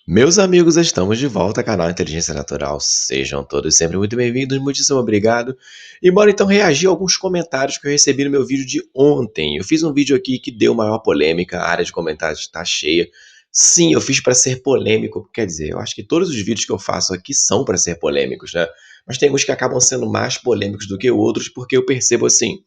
Meus amigos, estamos de volta ao canal Inteligência Natural. Sejam todos sempre muito bem-vindos, muitíssimo obrigado. E bora então reagir a alguns comentários que eu recebi no meu vídeo de ontem. Eu fiz um vídeo aqui que deu maior polêmica, a área de comentários está cheia. Sim, eu fiz para ser polêmico, quer dizer, eu acho que todos os vídeos que eu faço aqui são para ser polêmicos, né? Mas tem uns que acabam sendo mais polêmicos do que outros, porque eu percebo assim,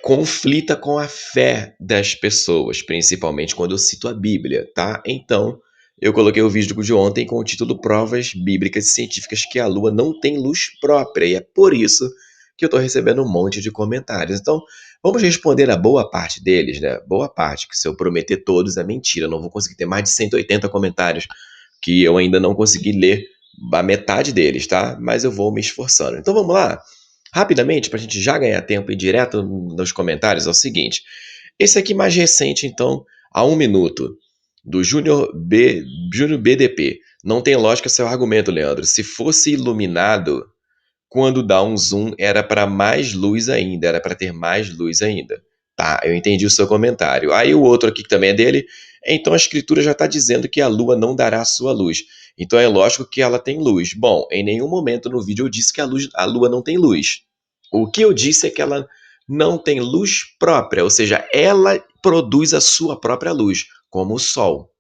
conflita com a fé das pessoas, principalmente quando eu cito a Bíblia, tá? Então, eu coloquei o vídeo de ontem com o título Provas Bíblicas e Científicas que a Lua não tem luz própria, e é por isso que eu estou recebendo um monte de comentários. Então, vamos responder a boa parte deles, né? Boa parte, que se eu prometer todos é mentira, eu não vou conseguir ter mais de 180 comentários, que eu ainda não consegui ler a metade deles, tá? Mas eu vou me esforçando. Então, vamos lá? Rapidamente, para a gente já ganhar tempo e ir direto nos comentários, é o seguinte. Esse aqui mais recente, então, há 1 minuto, do Júnior BDP. Não tem lógica seu argumento, Leandro. Se fosse iluminado, quando dá um zoom, era para mais luz ainda, era para ter mais luz ainda. Tá, eu entendi o seu comentário. Aí o outro aqui que também é dele, então a escritura já está dizendo que a lua não dará a sua luz. Então é lógico que ela tem luz. Bom, em nenhum momento no vídeo eu disse que a lua não tem luz. O que eu disse é que ela não tem luz própria, ou seja, ela produz a sua própria luz, como o Sol.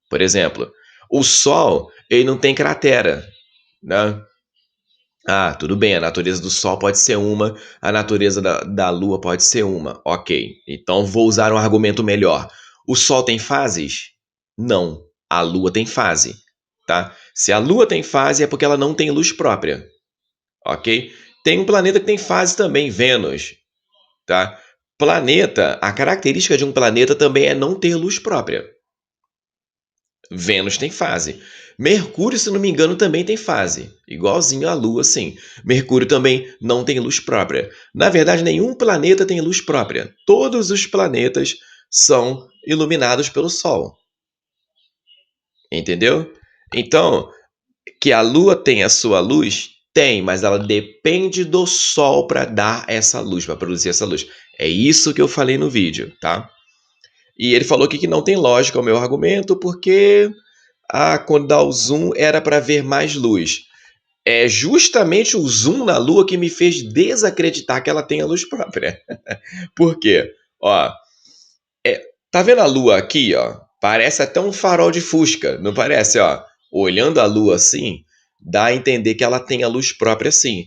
Por exemplo, o Sol ele não tem cratera, né? Ah, tudo bem, a natureza do Sol pode ser uma, a natureza da Lua pode ser uma. Ok, então vou usar um argumento melhor. O Sol tem fases? Não, a Lua tem fase, tá? Se a Lua tem fase é porque ela não tem luz própria, ok? Tem um planeta que tem fase também, Vênus, tá? Planeta, a característica de um planeta também é não ter luz própria. Vênus tem fase. Mercúrio, se não me engano, também tem fase. Igualzinho à Lua, sim. Mercúrio também não tem luz própria. Na verdade, nenhum planeta tem luz própria. Todos os planetas são iluminados pelo Sol. Entendeu? Então, que a Lua tem a sua luz? Tem, mas ela depende do Sol para dar essa luz, para produzir essa luz. É isso que eu falei no vídeo, tá? E ele falou aqui que não tem lógica o meu argumento, porque quando dá o zoom era para ver mais luz. É justamente o zoom na Lua que me fez desacreditar que ela tem a luz própria. Por quê? Ó, tá vendo a Lua aqui, ó? Parece até um farol de Fusca, não parece, ó? Olhando a Lua assim, dá a entender que ela tem a luz própria sim.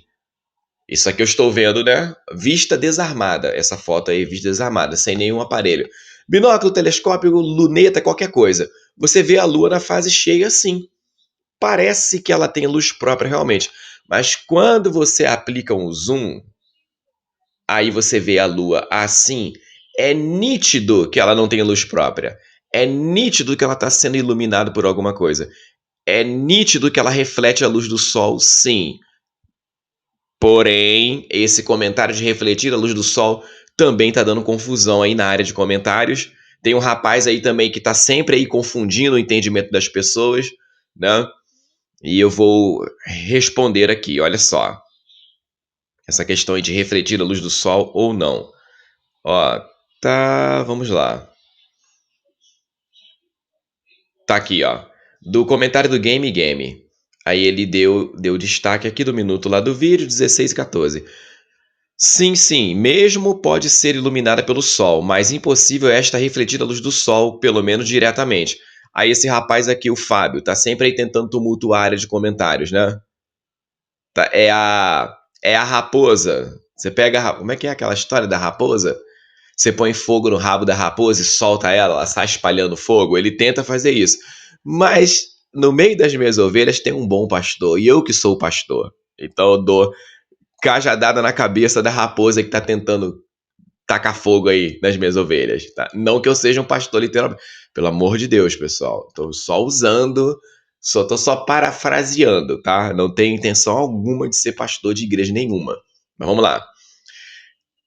Isso aqui eu estou vendo, né? Vista desarmada. Essa foto aí, vista desarmada, sem nenhum aparelho. Binóculo, telescópio, luneta, qualquer coisa. Você vê a Lua na fase cheia assim. Parece que ela tem luz própria realmente. Mas quando você aplica um zoom, aí você vê a Lua assim, é nítido que ela não tem luz própria. É nítido que ela está sendo iluminada por alguma coisa. É nítido que ela reflete a luz do Sol, sim. Porém, esse comentário de refletir a luz do Sol também está dando confusão aí na área de comentários. Tem um rapaz aí também que está sempre aí confundindo o entendimento das pessoas, né? E eu vou responder aqui, olha só. Essa questão aí de refletir a luz do Sol ou não. Ó, tá, vamos lá. Tá aqui, ó. Do comentário do Game Game. Aí ele deu destaque aqui do minuto lá do vídeo, 16 e 14. Sim, sim, mesmo pode ser iluminada pelo Sol, mas impossível esta refletir a luz do Sol, pelo menos diretamente. Aí esse rapaz aqui, o Fábio, tá sempre aí tentando tumultuar a área de comentários, né? Tá, é a raposa. Você pega como é que é aquela história da raposa? Você põe fogo no rabo da raposa e solta ela sai espalhando fogo. Ele tenta fazer isso. Mas no meio das minhas ovelhas tem um bom pastor, e eu que sou o pastor. Então eu dou cajadada na cabeça da raposa que tá tentando tacar fogo aí nas minhas ovelhas, tá? Não que eu seja um pastor literalmente. Pelo amor de Deus, pessoal. Tô só usando, tô só parafraseando, tá? Não tenho intenção alguma de ser pastor de igreja nenhuma. Mas vamos lá.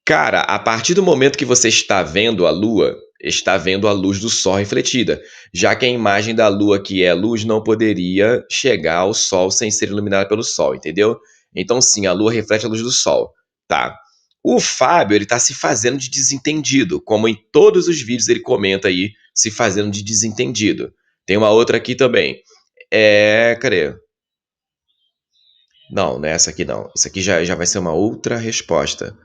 Cara, a partir do momento que você está vendo a lua, está vendo a luz do sol refletida, já que a imagem da lua, que é luz, não poderia chegar ao sol sem ser iluminada pelo sol, entendeu? Então, sim, a lua reflete a luz do sol, tá? O Fábio, ele tá se fazendo de desentendido, como em todos os vídeos ele comenta aí, se fazendo de desentendido, Tem uma outra aqui também. Cadê? Não, não é essa aqui não. Isso aqui já vai ser uma outra resposta.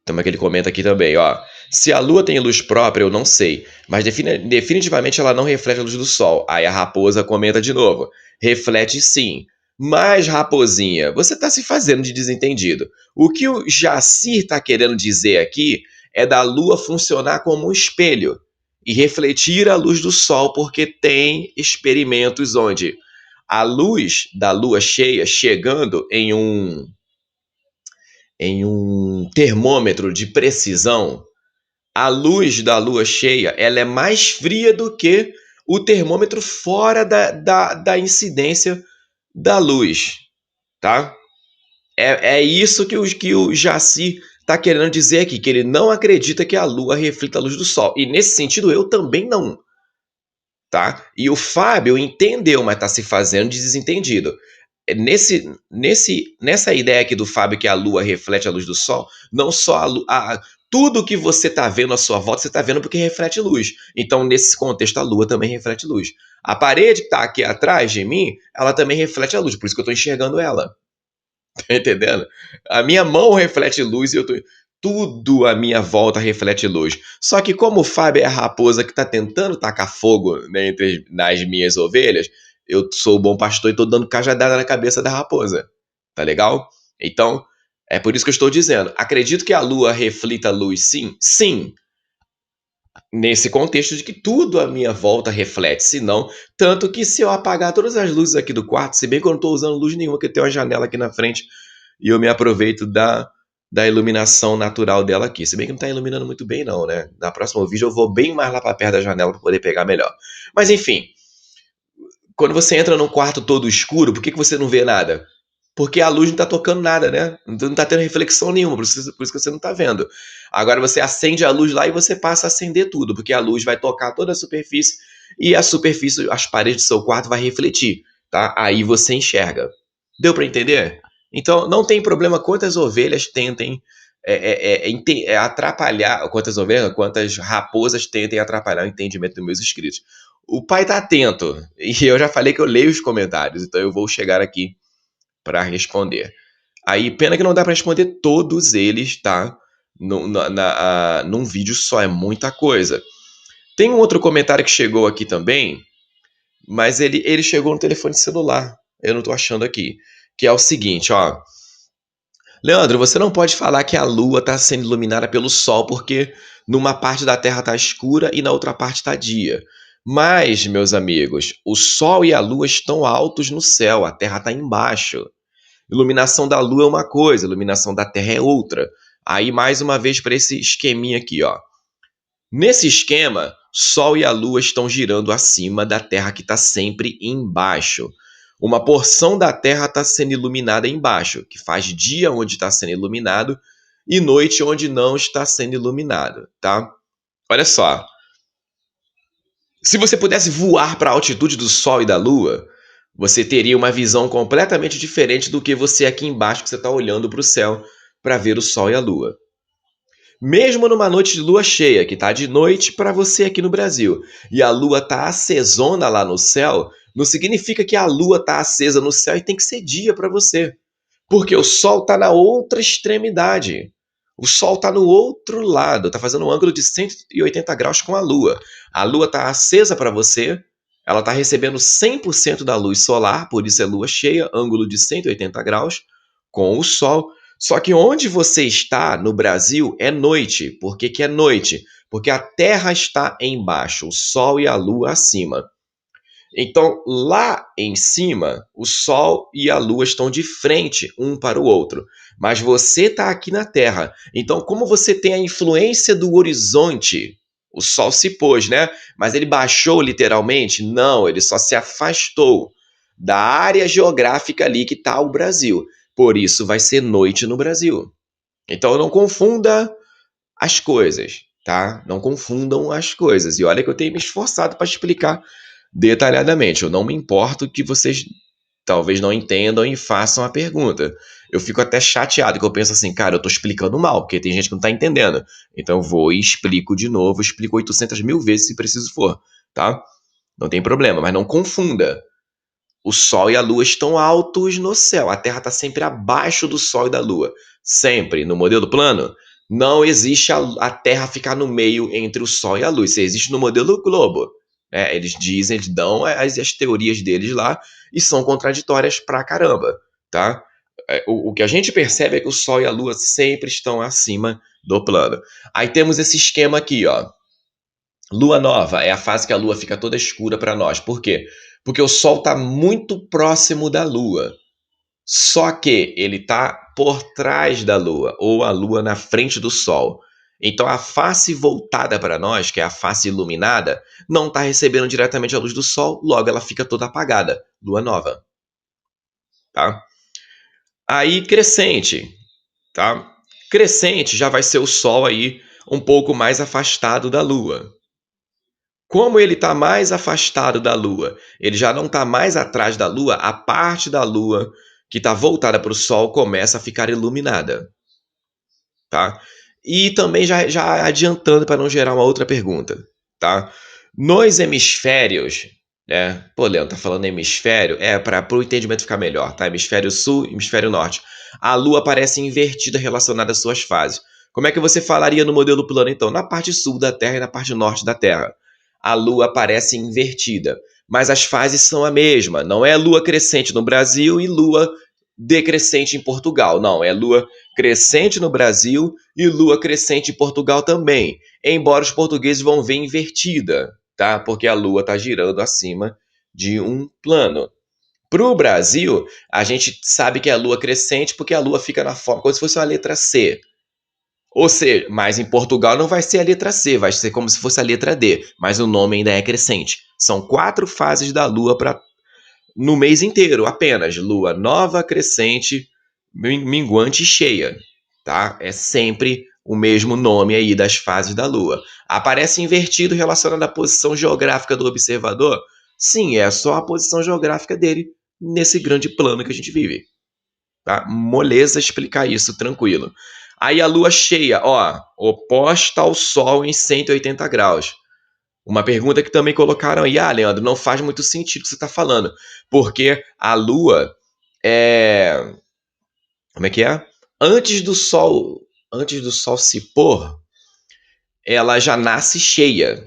Temos aquele comenta aqui também, ó. Se a Lua tem luz própria, eu não sei, mas definitivamente ela não reflete a luz do Sol. Aí a raposa comenta de novo. Reflete sim. Mas, raposinha, você está se fazendo de desentendido. O que o Jacir está querendo dizer aqui é da Lua funcionar como um espelho e refletir a luz do Sol, porque tem experimentos onde a luz da Lua cheia chegando em um termômetro de precisão, a luz da lua cheia ela é mais fria do que o termômetro fora da incidência da luz, tá? É isso que o Jaci está querendo dizer aqui, que ele não acredita que a lua reflita a luz do sol. E nesse sentido, eu também não, tá? E o Fábio entendeu, mas está se fazendo de desentendido. Nessa ideia aqui do Fábio que a Lua reflete a luz do Sol, não só tudo que você está vendo à sua volta, você está vendo porque reflete luz. Então, nesse contexto, a Lua também reflete luz. A parede que está aqui atrás de mim, ela também reflete a luz, por isso que eu estou enxergando ela. Tá entendendo? A minha mão reflete luz e tudo à minha volta reflete luz. Só que como o Fábio é a raposa que está tentando tacar fogo, né, nas minhas ovelhas, eu sou o bom pastor e estou dando cajadada na cabeça da raposa. Tá legal? Então, é por isso que eu estou dizendo. Acredito que a lua reflita luz, sim? Sim. Nesse contexto de que tudo à minha volta reflete, se não, tanto que se eu apagar todas as luzes aqui do quarto, se bem que eu não estou usando luz nenhuma, que tem uma janela aqui na frente, e eu me aproveito da iluminação natural dela aqui. Se bem que não está iluminando muito bem não, né? Na próxima vídeo eu vou bem mais lá para perto da janela para poder pegar melhor. Mas enfim, quando você entra num quarto todo escuro, por que você não vê nada? Porque a luz não está tocando nada, né? Não está tendo reflexão nenhuma, por isso que você não está vendo. Agora você acende a luz lá e você passa a acender tudo, porque a luz vai tocar toda a superfície e a superfície, as paredes do seu quarto vai refletir, tá? Aí você enxerga. Deu para entender? Então não tem problema quantas ovelhas tentem atrapalhar, quantas raposas tentem atrapalhar o entendimento dos meus inscritos. O pai está atento, e eu já falei que eu leio os comentários, então eu vou chegar aqui para responder. Aí, pena que não dá para responder todos eles, tá? Num vídeo só, é muita coisa. Tem um outro comentário que chegou aqui também, mas ele chegou no telefone celular. Eu não tô achando aqui. Que é o seguinte, ó. Leandro, você não pode falar que a Lua está sendo iluminada pelo Sol, porque numa parte da Terra está escura e na outra parte está dia. Mas, meus amigos, o Sol e a Lua estão altos no céu, a Terra está embaixo. Iluminação da Lua é uma coisa, iluminação da Terra é outra. Aí, mais uma vez, para esse esqueminha aqui, ó. Nesse esquema, Sol e a Lua estão girando acima da Terra, que está sempre embaixo. Uma porção da Terra está sendo iluminada embaixo, que faz dia onde está sendo iluminado e noite onde não está sendo iluminado, tá? Olha só. Se você pudesse voar para a altitude do Sol e da Lua, você teria uma visão completamente diferente do que você aqui embaixo, que você está olhando para o céu para ver o Sol e a Lua. Mesmo numa noite de lua cheia, que está de noite para você aqui no Brasil, e a lua está acesona lá no céu, não significa que a lua está acesa no céu e tem que ser dia para você. Porque o Sol está na outra extremidade. O Sol está no outro lado, está fazendo um ângulo de 180 graus com a Lua. A Lua está acesa para você, ela está recebendo 100% da luz solar, por isso é lua cheia, ângulo de 180 graus, com o Sol. Só que onde você está, no Brasil, é noite. Por que é noite? Porque a Terra está embaixo, o Sol e a Lua acima. Então, lá em cima, o Sol e a Lua estão de frente um para o outro. Mas você está aqui na Terra. Então, como você tem a influência do horizonte, o Sol se pôs, né? Mas ele baixou literalmente? Não, ele só se afastou da área geográfica ali que está o Brasil. Por isso vai ser noite no Brasil. Então, não confunda as coisas, tá? Não confundam as coisas. E olha que eu tenho me esforçado para explicar detalhadamente. Eu não me importo que vocês talvez não entendam e façam a pergunta. Eu fico até chateado, que eu penso assim, cara, eu tô explicando mal, porque tem gente que não tá entendendo. Então eu vou e explico de novo, explico 800 mil vezes se preciso for, tá? Não tem problema, mas não confunda. O Sol e a Lua estão altos no céu. A Terra está sempre abaixo do Sol e da Lua. Sempre. No modelo plano, não existe a Terra ficar no meio entre o Sol e a Lua. Isso existe no modelo globo. Eles dizem, eles dão as teorias deles lá e são contraditórias pra caramba, tá? O que a gente percebe é que o Sol e a Lua sempre estão acima do plano. Aí temos esse esquema aqui, ó. Lua nova é a fase que a Lua fica toda escura para nós. Por quê? Porque o Sol está muito próximo da Lua. Só que ele está por trás da Lua, ou a Lua na frente do Sol. Então a face voltada para nós, que é a face iluminada, não está recebendo diretamente a luz do Sol, logo ela fica toda apagada. Lua nova. Tá? Aí crescente. Tá? Crescente já vai ser o Sol aí um pouco mais afastado da Lua. Como ele está mais afastado da Lua, ele já não está mais atrás da Lua, a parte da Lua que está voltada para o Sol começa a ficar iluminada, tá? E também já adiantando para não gerar uma outra pergunta, tá? Nos hemisférios, né? Pô, Leandro, tá falando hemisfério? Para o entendimento ficar melhor, tá? Hemisfério sul, hemisfério norte. A Lua aparece invertida relacionada às suas fases. Como é que você falaria no modelo plano, então? Na parte sul da Terra e na parte norte da Terra. A Lua aparece invertida, mas as fases são a mesma. Não é Lua crescente no Brasil e Lua decrescente em Portugal. Não, é Lua crescente no Brasil e Lua crescente em Portugal também. Embora os portugueses vão ver invertida, tá? Porque a Lua está girando acima de um plano. Para o Brasil, a gente sabe que é a Lua crescente porque a Lua fica na forma como se fosse uma letra C. Ou seja, mas em Portugal não vai ser a letra C, vai ser como se fosse a letra D, mas o nome ainda é crescente. São 4 fases da Lua no mês inteiro, apenas. Lua nova, crescente, minguante e cheia. Tá? É sempre o mesmo nome aí das fases da Lua. Aparece invertido relacionado à posição geográfica do observador? Sim, é só a posição geográfica dele nesse grande plano que a gente vive. Tá? Moleza explicar isso, tranquilo. Aí a lua cheia, ó, oposta ao Sol em 180 graus. Uma pergunta que também colocaram aí, Leandro, não faz muito sentido o que você está falando, porque a lua é... Como é que é? Antes do Sol se pôr, ela já nasce cheia.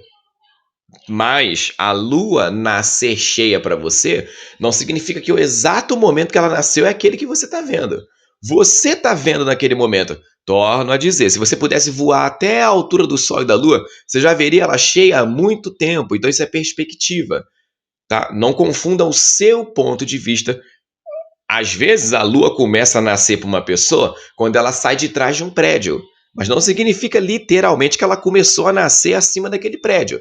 Mas a lua nascer cheia para você não significa que o exato momento que ela nasceu é aquele que você está vendo. Você está vendo naquele momento. Torno a dizer, se você pudesse voar até a altura do Sol e da Lua, você já veria ela cheia há muito tempo. Então isso é perspectiva, tá? Não confunda o seu ponto de vista. Às vezes a Lua começa a nascer para uma pessoa quando ela sai de trás de um prédio, mas não significa literalmente que ela começou a nascer acima daquele prédio.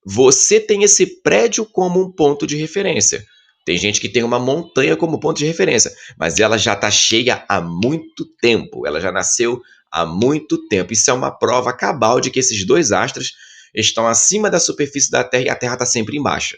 Você tem esse prédio como um ponto de referência. Tem gente que tem uma montanha como ponto de referência, mas ela já está cheia há muito tempo. Ela já nasceu há muito tempo. Isso é uma prova cabal de que esses dois astros estão acima da superfície da Terra e a Terra está sempre embaixo,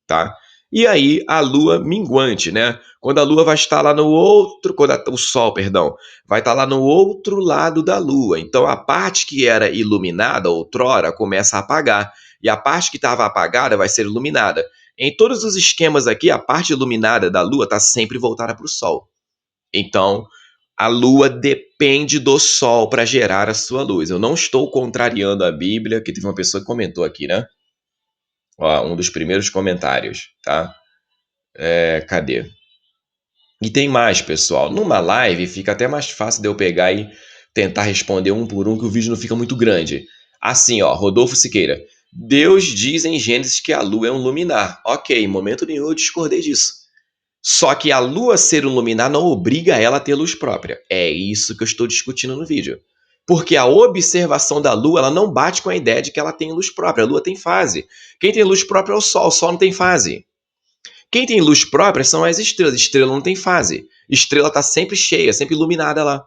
tá? E aí a Lua minguante, né? Quando a Lua vai estar lá no outro, o Sol, perdão, vai estar lá no outro lado da Lua. Então a parte que era iluminada outrora começa a apagar e a parte que estava apagada vai ser iluminada. Em todos os esquemas aqui, a parte iluminada da Lua está sempre voltada para o Sol. Então a Lua depende do Sol para gerar a sua luz. Eu não estou contrariando a Bíblia, que teve uma pessoa que comentou aqui, né? Ó, um dos primeiros comentários, tá? Cadê? E tem mais, pessoal. Numa live fica até mais fácil de eu pegar e tentar responder um por um, que o vídeo não fica muito grande. Assim, ó, Rodolfo Siqueira. Deus diz em Gênesis que a lua é um luminar. Ok, em momento nenhum eu discordei disso. Só que a lua ser um luminar não obriga ela a ter luz própria. É isso que eu estou discutindo no vídeo. Porque a observação da lua ela não bate com a ideia de que ela tem luz própria. A lua tem fase. Quem tem luz própria é o Sol não tem fase. Quem tem luz própria são as estrelas. Estrela não tem fase. Estrela está sempre cheia, sempre iluminada lá.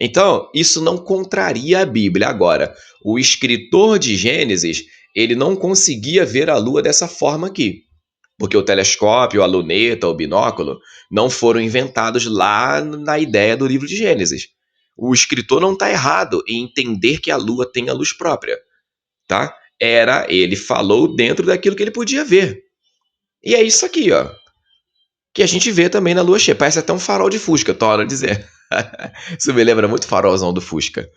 Então, isso não contraria a Bíblia. Agora, o escritor de Gênesis, ele não conseguia ver a lua dessa forma aqui. Porque o telescópio, a luneta, o binóculo não foram inventados lá na ideia do livro de Gênesis. O escritor não está errado em entender que a lua tem a luz própria, tá? Ele falou dentro daquilo que ele podia ver. E é isso aqui, ó, que a gente vê também na lua cheia. Parece até um farol de Fusca, torna a dizer. Isso me lembra muito o farolzão do Fusca,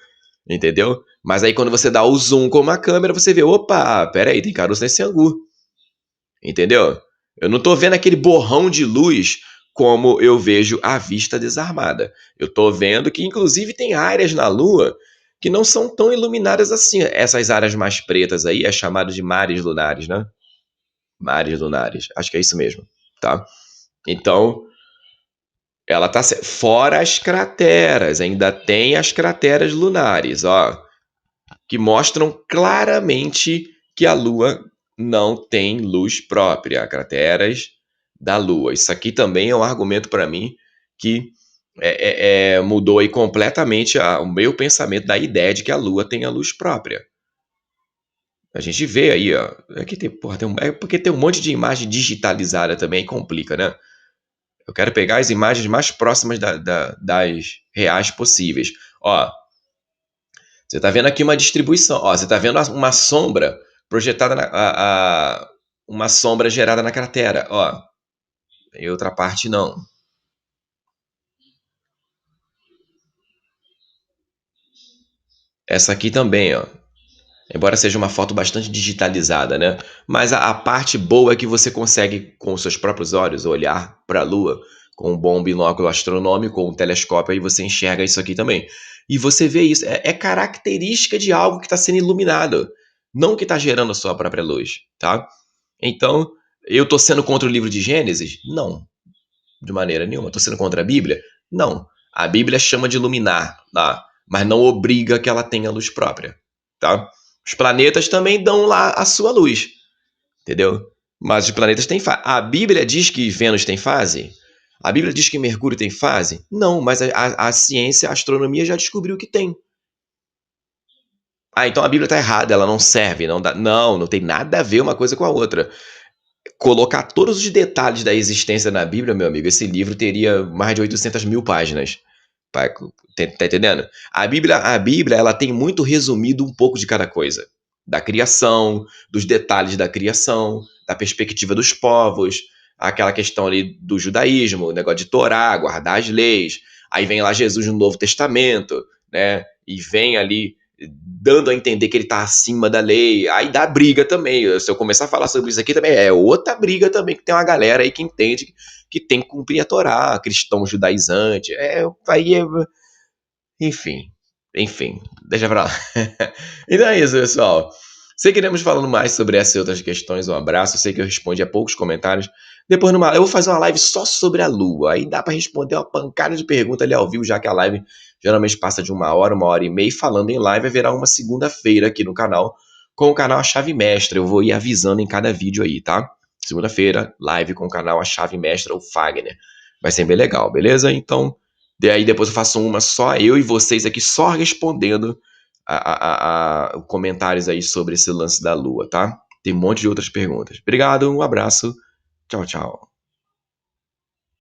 entendeu? Mas aí quando você dá o zoom com uma câmera, você vê, opa, pera aí, tem caroço nesse angu, entendeu? Eu não tô vendo aquele borrão de luz como eu vejo a vista desarmada. Eu tô vendo que, inclusive, tem áreas na Lua que não são tão iluminadas assim. Essas áreas mais pretas aí é chamado de mares lunares, né? Mares lunares, acho que é isso mesmo, tá? Então, ela tá fora as crateras, ainda tem as crateras lunares, ó, que mostram claramente que a Lua não tem luz própria, crateras da Lua. Isso aqui também é um argumento para mim que mudou aí completamente o meu pensamento da ideia de que a Lua tem a luz própria. A gente vê aí, ó, aqui tem, porra, é porque tem um monte de imagem digitalizada também, complica, né? Eu quero pegar as imagens mais próximas das reais possíveis. Ó, você está vendo aqui uma distribuição. Ó, você está vendo uma sombra projetada, uma sombra gerada na cratera. Ó, em outra parte não. Essa aqui também, ó. Embora seja uma foto bastante digitalizada, né? Mas a parte boa é que você consegue, com os seus próprios olhos, olhar para a Lua com um bom binóculo astronômico ou um telescópio, aí você enxerga isso aqui também. E você vê isso. É característica de algo que está sendo iluminado, não que está gerando a sua própria luz, tá? Então, eu estou sendo contra o livro de Gênesis? Não, de maneira nenhuma. Estou sendo contra a Bíblia? Não. A Bíblia chama de iluminar, tá? Mas não obriga que ela tenha luz própria, tá? Os planetas também dão lá a sua luz, entendeu? Mas os planetas têm fase. A Bíblia diz que Vênus tem fase? A Bíblia diz que Mercúrio tem fase? Não, mas a ciência, a astronomia já descobriu que tem. Ah, então a Bíblia está errada, ela não serve, não dá. Não, não tem nada a ver uma coisa com a outra. Colocar todos os detalhes da existência na Bíblia, meu amigo, esse livro teria mais de 800 mil páginas. Tá entendendo? A Bíblia, ela tem muito resumido um pouco de cada coisa. Da criação, dos detalhes da criação, da perspectiva dos povos, aquela questão ali do judaísmo, o negócio de Torá, guardar as leis. Aí vem lá Jesus no Novo Testamento, né? E vem ali dando a entender que ele está acima da lei. Aí dá briga também. Se eu começar a falar sobre isso aqui também, é outra briga também, que tem uma galera aí que entende que tem que cumprir a Torá, cristão judaizante. Enfim, deixa pra lá. Então é isso, pessoal. Seguiremos falando mais sobre essas e outras questões. Um abraço. Eu sei que eu respondi a poucos comentários. Depois, eu vou fazer uma live só sobre a Lua. Aí dá para responder uma pancada de perguntas ali ao vivo, já que a live geralmente passa de 1 hora e meia. E falando em live, haverá uma segunda-feira aqui no canal, com o canal A Chave Mestra. Eu vou ir avisando em cada vídeo aí, tá? Segunda-feira, live com o canal A Chave Mestra, o Fagner. Vai ser bem legal, beleza? Então, daí depois eu faço uma só eu e vocês aqui, só respondendo comentários aí sobre esse lance da Lua, tá? Tem um monte de outras perguntas. Obrigado, um abraço. Tchau, tchau.